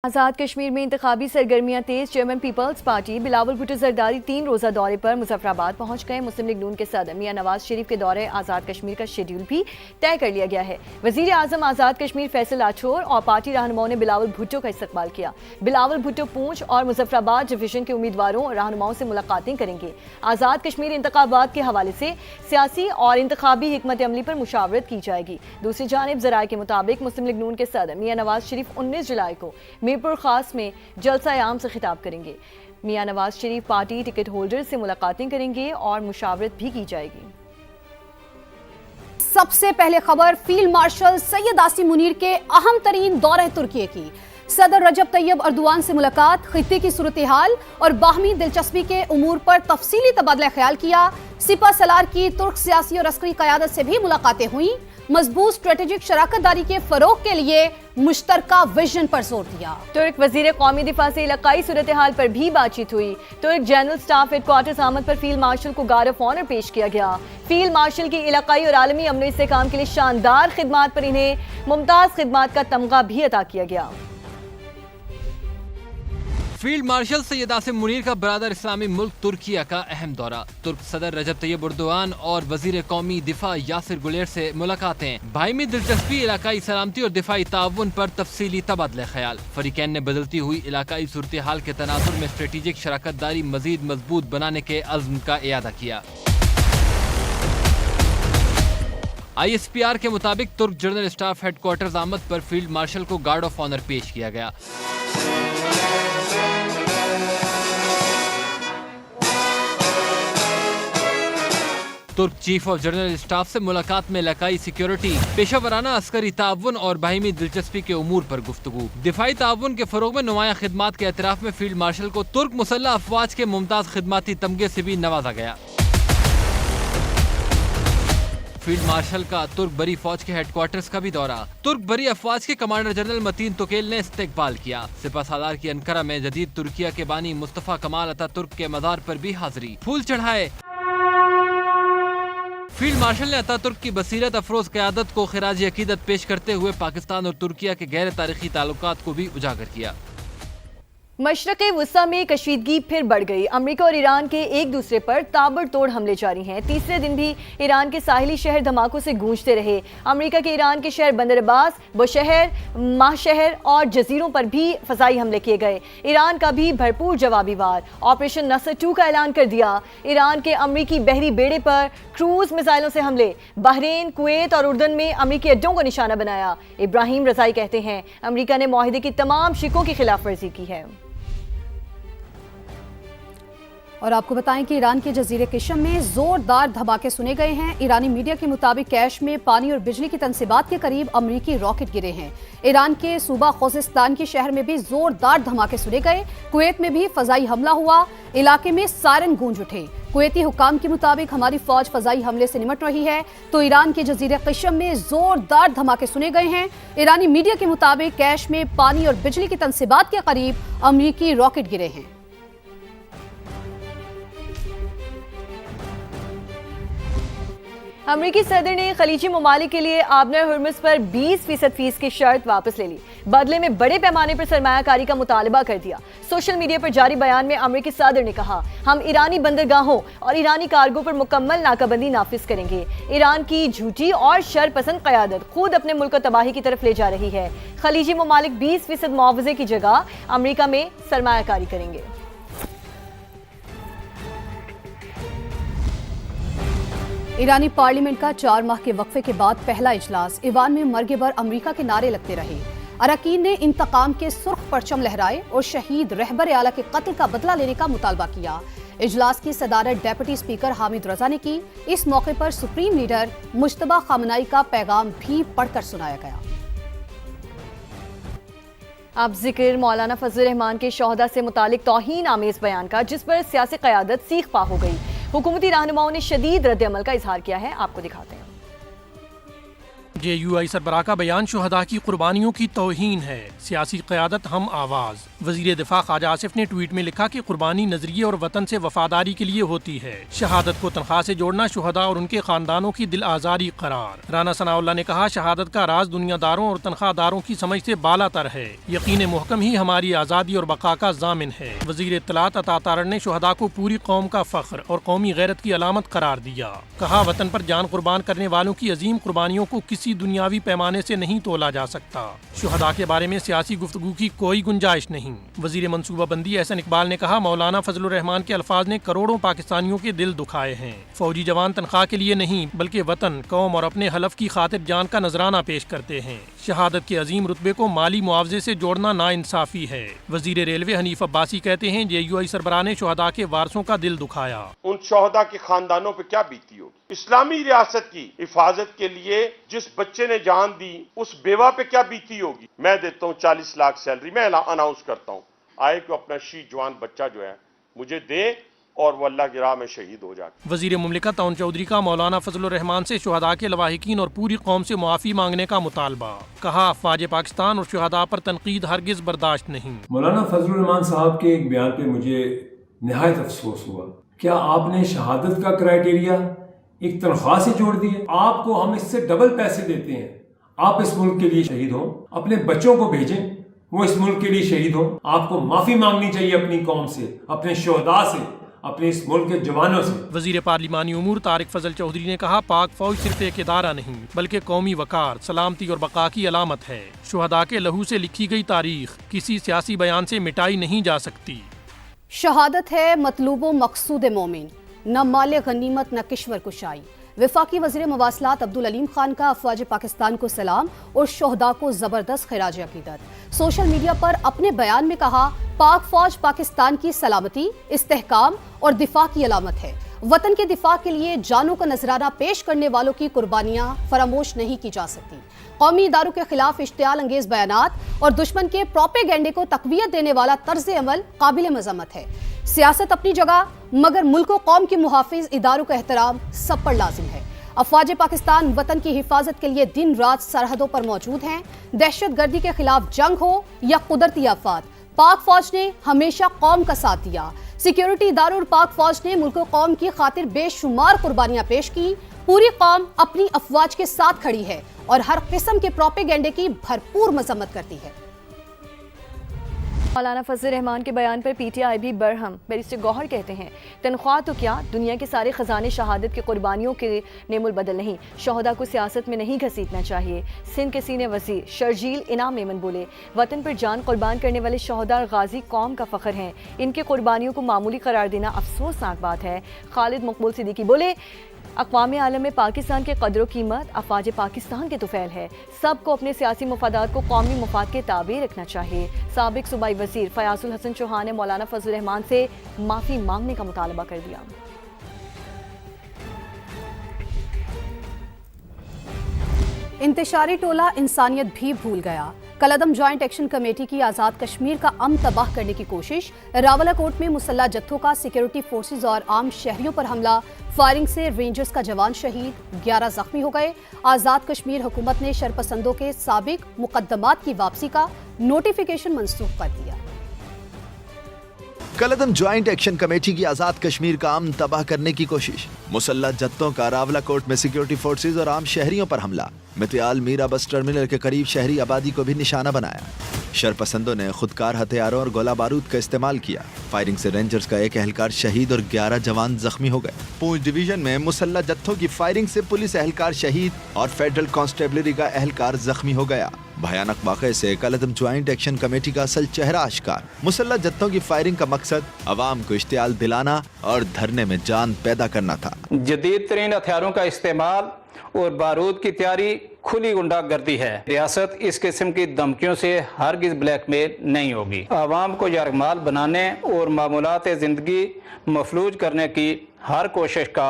आज़ाद कश्मीर में इंतखाबी सरगर्मियां तेज। Chairman peoples party Bilawal Bhutto Zardari 3 रोज़ा दौरे पर मुजफ्फराबाद पहुंच गए। मुस्लिम लीग नून के सदर मियां नवाज शरीफ के दौरे आज़ाद कश्मीर का शेड्यूल भी तय कर लिया गया है। वज़ीर आज़म आज़ाद कश्मीर फैसल आठौर और पार्टी रहनुमाओं ने बिलावल भुट्टो का इस्तकबाल किया। बिलावल भुट्टो पूंछ और मुजफ्फराबाद डिवीजन के उम्मीदवारों और रहनुमाओं से मुलाकातें करेंगे। आज़ाद कश्मीर इंतखाबात के हवाले से सियासी और इंतखाबी हिकमत अमली पर मुशावरत की जाएगी। दूसरी जानिब ज़राए के मुताबिक मुस्लिम लीग नून के सदर मियां नवाज शरीफ 19 जुलाई को मीरपुर खास में जलसा आम से खिताब करेंगे। मियां Nawaz Sharif party ticket holder से मुलाकातें करेंगे और मुशावरत भी की जाएगी। सबसे पहले खबर फील्ड मार्शल सैयद आसिम मुनीर के अहम तरीन दौरे तुर्की की। सदर रजब तैयब अर्दोआन से मुलाकात, खित्ते की सूरत हाल और बाहमी दिलचस्पी के उमूर पर तफसीली तबादला ख्याल किया। सिपा सलार की तुर्क सियासी और अस्करी क़यादत से भी मुलाकातें हुई। मजबूत स्ट्रेटेजिक शराकतदारी के फरोग के लिए मुश्तरका विजन पर जोर दिया। तुर्क वजीर कौमी दिफा से इलाकाई सूरत हाल पर भी बातचीत हुई। तुर्क जनरल स्टाफ हेडक्वार्टर्स आमद पर फील्ड मार्शल को गार्ड ऑफ ऑनर पेश किया गया। फील्ड मार्शल की इलाकाई और आलमी अमन इस्तेहकाम के लिए शानदार खिदमात पर इन्हें मुमताज खिदमात का तमगा भी अता किया गया। फील्ड मार्शल सैयद आसिम मुनीर का बरादर इस्लामी मुल्क तुर्किया का अहम दौरा। तुर्क सदर रजब तैयब अर्दोआन और वजीर कौमी दिफा यासिर गुलेर से मुलाकातें। बाहिमी दिलचस्पी, इलाकाई सलामती और दिफाई ताउन पर तफसीली तबादला ख्याल। फरीकैन ने बदलती हुई इलाकाई सूरत हाल के तनाजुर में स्ट्रेटेजिक शराकतदारी मजीद मजबूत बनाने के अज़्म का इयादा किया। ISPR के मुताबिक तुर्क जनरल स्टाफ हेडक्वार्टर्स आमद पर फील्ड मार्शल को गार्ड ऑफ ऑनर पेश किया गया। तुर्क चीफ ऑफ जनरल स्टाफ से मुलाकात में इलाकाई सिक्योरिटी, पेशा वराना अस्करी ताउन और बाहिमी दिलचस्पी के उमूर पर गुफ्तगू। दिफाई ताउन के फरोग में नुमाया खिदमात के एतराफ में फील्ड मार्शल को तुर्क मुसल्लह अफवाज के मुमताज खिदमाती तमगे से भी नवाजा गया। फील्ड मार्शल का तुर्क बरी फौज के हेडक्वार्टर्स का भी दौरा। तुर्क बरी अफवाज के कमांडर जनरल मतीन तुकेल ने इस्तकबाल किया। सिपा सालार की अंकारा में जदीद तुर्किया के बानी मुस्तफा कमाल अतातुर्क के मज़ार पर भी हाजिरी, फूल चढ़ाए। फील्ड मार्शल ने अतातुर्क की बसीरत अफरोज क़यादत को खिराज अकीदत पेश करते हुए पाकिस्तान और तुर्किया के गहरे तारीखी ताल्लुकात को भी उजागर किया। मशरक़े वुस्ता में कशीदगी फिर बढ़ गई। अमेरिका और ईरान के एक दूसरे पर ताबड़तोड़ हमले जारी हैं। तीसरे दिन भी ईरान के साहिली शहर धमाकों से गूंजते रहे। अमेरिका के ईरान के शहर बंदर अब्बास, बुशहर, माहशहर और जजीरों पर भी फ़ज़ाई हमले किए गए। ईरान का भी भरपूर जवाबी वार। ऑपरेशन नसर 2 का ऐलान कर दिया। ईरान के अमरीकी बहरी बेड़े पर क्रूज मिसाइलों से हमले। बहरीन, कुवैत और उर्दन में अमरीकी अड्डों को निशाना बनाया। इब्राहिम रज़ाई कहते हैं अमरीका ने मुआहिदे की तमाम शिकों की खिलाफ वर्जी की है। और आपको बताएं कि ईरान के जजीरे किशम में जोरदार धमाके सुने गए हैं। ईरानी मीडिया के मुताबिक कैश में पानी और बिजली की तनसीबात के करीब अमरीकी रॉकेट गिरे हैं। ईरान के सूबा खोजिस्तान के शहर में भी जोरदार धमाके सुने गए। कुवैत में भी फजाई हमला हुआ, इलाके में सायरन गूंज उठे। कुवैती हुकाम के मुताबिक हमारी फौज फजाई हमले से निमट रही है, तो ईरान के जजीरे किशम में जोरदार धमाके सुने गए हैं। ईरानी मीडिया के मुताबिक कैश में पानी और बिजली की तनसीबात के करीब अमरीकी रॉकेट गिरे हैं। अमरीकी सदर ने खलीजी ममालिक के लिए आबनर हुर्मुज़ पर 20% फीस की शर्त वापस ले ली। बदले में बड़े पैमाने पर सरमायाकारी का मुतालबा कर दिया। सोशल मीडिया पर जारी बयान में अमरीकी सदर ने कहा, हम ईरानी बंदरगाहों और ईरानी कार्गो पर मुकम्मल नाकाबंदी नाफिज करेंगे। ईरान की झूठी और शर पसंद क़यादत खुद अपने मुल्क को तबाही की तरफ ले जा रही है। खलीजी ममालिक 20% मुआवजे की जगह अमरीका में सरमायाकारी करेंगे। ईरानी पार्लियामेंट का 4 माह के वक्फे के बाद पहला इजलास। ईवान में मरगे बर अमरीका के नारे लगते रहे। अरकान ने इंतकाम के सुर्ख परचम लहराए और शहीद रहबर आला के कत्ल का बदला लेने का मुतालबा किया। इजलास की सदारत डेप्यूटी स्पीकर हामिद रजा ने की। इस मौके पर सुप्रीम लीडर मुश्तबा खामनाई का पैगाम भी पढ़कर सुनाया गया। अब जिक्र मौलाना फजल रहमान के शोहदा से मुतालिक तौहीन आमेज बयान का, जिस पर सियासी क़यादत सीख पा हो गई। हुकूमती रहनुमाओं ने शदीद रद्द अमल का इजहार किया है। आपको दिखाते हैं। JUI सरबराह का बयान शुहदा की कुर्बानियों की तौहीन है, सियासी क़यादत हम आवाज़। वज़ीर दिफा ख्वाजा आसिफ ने ट्वीट में लिखा कि कुर्बानी नजरिए और वतन से वफादारी के लिए होती है। शहादत को तनख्वाह से जोड़ना शुहदा और उनके खानदानों की दिल आज़ारी करार। राना सनाउल्लाह ने कहा, शहादत का राज दुनियादारों और तनख्वाहदारों की समझ से बालातर है। यकीन मुहकम ही हमारी आज़ादी और बका का ज़ामिन है। वज़ीर इत्तलात अता तारड़ ने शुहदा को पूरी कौम का फ़ख्र और कौमी गैरत की अलामत करार दिया। कहा, वतन पर जान कुर्बान करने वालों की अजीम कुर्बानियों को किसी दुनियावी पैमाने से नहीं तोला जा सकता। शुहदा के बारे में सियासी गुफ्तगू की कोई गुंजाइश नहीं। वज़ीर मनसूबाबंदी एहसन इकबाल ने कहा, मौलाना फजलुर रहमान के अल्फाज ने करोड़ों पाकिस्तानियों के दिल दुखाए हैं। फौजी जवान तनख्वाह के लिए नहीं बल्कि वतन, कौम और अपने हलफ की खातिर जान का नजराना पेश करते हैं। शहादत के अजीम रुतबे को माली मुआवजे से जोड़ना नाइंसाफी है। वज़ीर रेलवे हनीफ अब्बासी कहते हैं, JUI सरबराह ने शुहदा के वारसों का दिल दुखाया। उन शोहदा के खानदानों पे क्या बीती होगी। इस्लामी रियासत की हिफाजत के लिए जिस बच्चे ने जान दी उस बेवा पे क्या बीती होगी। मैं देता हूँ 40 लाख सैलरी, मैं अनाउंस करता हूँ, आए कि अपना शहीद जवान बच्चा जो है मुझे दे और वो अल्लाह की राह में शहीद हो जाए। वज़ीर मुमलिकत ताउन चौधरी का मौलाना फजलुर रहमान से शुहदा के लवाहिकीन और पूरी कौम से मुआफ़ी मांगने का मुतालबा। कहा, अफ़वाज पाकिस्तान और शुहदा पर तनकीद हरगिज़ बर्दाश्त नहीं। मौलाना फजलुर रहमान साहब के एक बयान पे मुझे निहायत अफसोस हुआ। क्या आपने शहादत का क्राइटेरिया एक तनख्वाह से जोड़ दिया? आपको हम इससे डबल पैसे देते हैं, आप इस मुल्क के लिए शहीद हों, अपने बच्चों को भेजें, वो इस मुल्क के लिए शहीद हों। आपको माफ़ी मांगनी चाहिए अपनी कौम से, अपने शुहदा से, अपने इस मुल्क के जवानों से। वज़ीर पार्लिमानी उमूर तारिक फजल चौधरी ने कहा, पाक फौज सिर्फ एक इदारा नहीं बल्कि कौमी वकार, सलामती और बका की अलामत है। शुहदा के लहू से लिखी गई तारीख किसी सियासी बयान से मिटाई नहीं जा सकती। शहादत है मतलूबो मकसूद मोमिन, न माल गनीमत न किश्वर कुशाई। वफाकी वज़ीर मवासलात अब्दुल अलीम खान का अफ़वाज पाकिस्तान को सलाम और शोहदा को ज़बरदस्त खिराज अक़ीदत। सोशल मीडिया पर अपने बयान में कहा, पाक फौज पाकिस्तान की सलामती, इस्तेहकाम और दिफा की अलामत है। वतन के दिफा के लिए जानों का नजराना पेश करने वालों की कुर्बानियां फरामोश नहीं की जा सकती। कौमी इदारों के खिलाफ इश्तियाल अंगेज बयानात और दुश्मन के प्रोपेगेंडे को तक़वियत देने वाला तर्ज अमल काबिल मज़म्मत है। सियासत अपनी जगह, मगर मुल्क और कौम के मुहाफिज इदारों का एहतराम सब पर लाजिम है। अफ़वाज पाकिस्तान वतन की हिफाजत के लिए दिन रात सरहदों पर मौजूद हैं। दहशत गर्दी के खिलाफ जंग हो या कुदरती आफात, पाक फौज ने हमेशा कौम का साथ दिया। सिक्योरिटी इदारों और पाक फौज ने मुल्क और कौम की खातिर बेशुमार कुर्बानियां पेश की। पूरी कौम अपनी अफवाज के साथ खड़ी है और हर किस्म के प्रोपेगेंडे की भरपूर मजम्मत करती है। मौलाना फजल रहमान के बयान पर PTI भी बरहम। बैरिस्टर गौहर कहते हैं, तनख्वाह तो क्या, दुनिया के सारे खजाने शहादत की कुर्बानियों के नेमुल बदल नहीं। शोहदा को सियासत में नहीं घसीटना चाहिए। सिंध के सीनियर वज़ीर शर्जील इनाम मेमन बोले, वतन पर जान कुर्बान करने वाले शोहदा गाजी कौम का फ़ख्र हैं। इनके कुर्बानियों को मामूली करार देना अफसोसनाक बात है। खालिद मकबूल सिद्दीकी बोले, अक़वाम आलम में पाकिस्तान के कदर कीमत अफ़वाज पाकिस्तान के तुफ़ैल है। सबको अपने सियासी मफादात को कौमी मफाद के ताबे रखना चाहिए। साबिक सूबाई वज़ीर फयाजुल हसन चौहान ने मौलाना फजल रहमान से माफ़ी मांगने का मुतालबा कर दिया। इंतशारी टोला इंसानियत भी भूल गया। कलअदम जॉइंट एक्शन कमेटी की आज़ाद कश्मीर का अमन तबाह करने की कोशिश। रावलाकोट में मुसल्लह जत्थों का सिक्योरिटी फोर्सेज और आम शहरियों पर हमला। फायरिंग से रेंजर्स का जवान शहीद, 11 जख्मी हो गए। आज़ाद कश्मीर हुकूमत ने शरपसंदों के साबिक मुकद्दमात की वापसी का नोटिफिकेशन मंसूख कर दिया। कलअदम जॉइंट एक्शन कमेटी की आज़ाद कश्मीर का अमन तबाह करने की कोशिश। मुसल्लह जत्थों का रावलाकोट में सिक्योरिटी फोर्सेज और आम शहरियों पर हमला। मित्याल मीरा बस टर्मिनल के करीब शहरी आबादी को भी निशाना बनाया। शरपसंदों ने खुदकार हथियारों और गोला बारूद का इस्तेमाल किया। फायरिंग से रेंजर्स का एक एहलकार शहीद और 11 जवान जख्मी हो गए। पूंछ डिवीजन में मुसल्लह जत्थों की फायरिंग से पुलिस एहलकार शहीद और फेडरल कांस्टेबलरी का एहलकार जख्मी हो गया। भयानक वाक़े से कलअदम ज्वाइंट एक्शन कमेटी का असल चेहरा आश्कार। मुसल्लह जत्थों की फायरिंग का मकसद अवाम को इश्तियाल दिलाना और धरने में जान पैदा करना था। जदीद तरीन हथियारों का इस्तेमाल और बारूद की तैयारी खुली गुंडागर्दी है। रियासत इस किस्म की धमकियों से हरगिज ब्लैकमेल नहीं होगी। आवाम को यरगमाल बनाने और मामूलात ज़िंदगी मफलूज करने की हर कोशिश का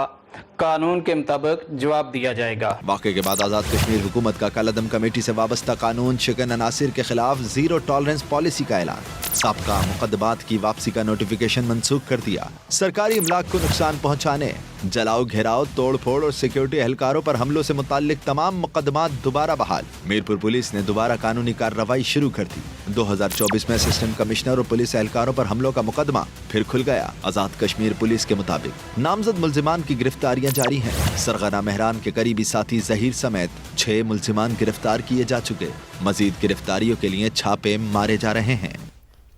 कानून के मुताबिक जवाब दिया जाएगा। वाक़े के बाद आज़ाद कश्मीर हुकूमत का कलअदम कमेटी से वाबस्ता कानून शिकन अनासिर के खिलाफ जीरो टॉलरेंस पॉलिसी का ऐलान, साबका मुकदमात की वापसी का नोटिफिकेशन मनसूख कर दिया, सरकारी इमलाक को नुकसान पहुँचाने, जलाओ घेराव, तोड़ फोड़ और सिक्योरिटी एहलकारों पर हमलों से मुताल्लिक तमाम मुकदमात दोबारा बहाल। मीरपुर पुलिस ने दोबारा कानूनी कार्रवाई शुरू कर दी। 2024 में असिस्टेंट कमिश्नर और पुलिस एहलकारों पर हमलों का मुकदमा फिर खुल गया। आज़ाद कश्मीर पुलिस के मुताबिक नामजद मुल्जिमान की गिरफ्तारियां जारी हैं। सरगना मेहरान के करीबी साथी जहीर समेत 6 मुल्जिमान गिरफ्तार किए जा चुके। मजीद गिरफ्तारियों के लिए छापे मारे जा रहे हैं।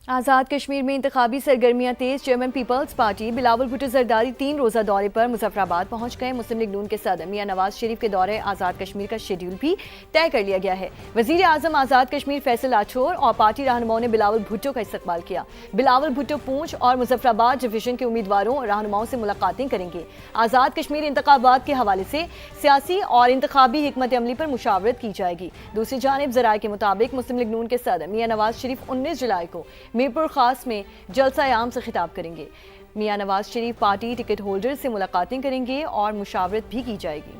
आज़ाद कश्मीर में इंतखाबी सरगर्मियां तेज। Chairman peoples party Bilawal Bhutto Zardari 3 रोज़ा दौरे पर मुजफ्फराबाद पहुंच गए। मुस्लिम लीग नून के सदर मियां नवाज शरीफ के दौरे आज़ाद कश्मीर का शेड्यूल भी तय कर लिया गया है। वज़ीर आज़म आज़ाद कश्मीर फैसल आठौर और पार्टी रहनुमाओं ने बिलावल भुट्टो का इस्तकबाल किया। बिलावल भुट्टो पूंछ और मुजफ्फराबाद डिवीजन के उम्मीदवारों और रहनुमाओं से मुलाकातें करेंगे। आज़ाद कश्मीर इंतखाबात के हवाले से सियासी और इंतखाबी हिकमत अमली पर मुशावरत की जाएगी। दूसरी जानिब ज़राए के मुताबिक मुस्लिम लीग नून के सदर मियां नवाज शरीफ 19 जुलाई को मीरपुर खास में जलसा आम से खिताब करेंगे। मियां Nawaz Sharif party ticket holder से मुलाकातें करेंगे और मुशावरत भी की जाएगी।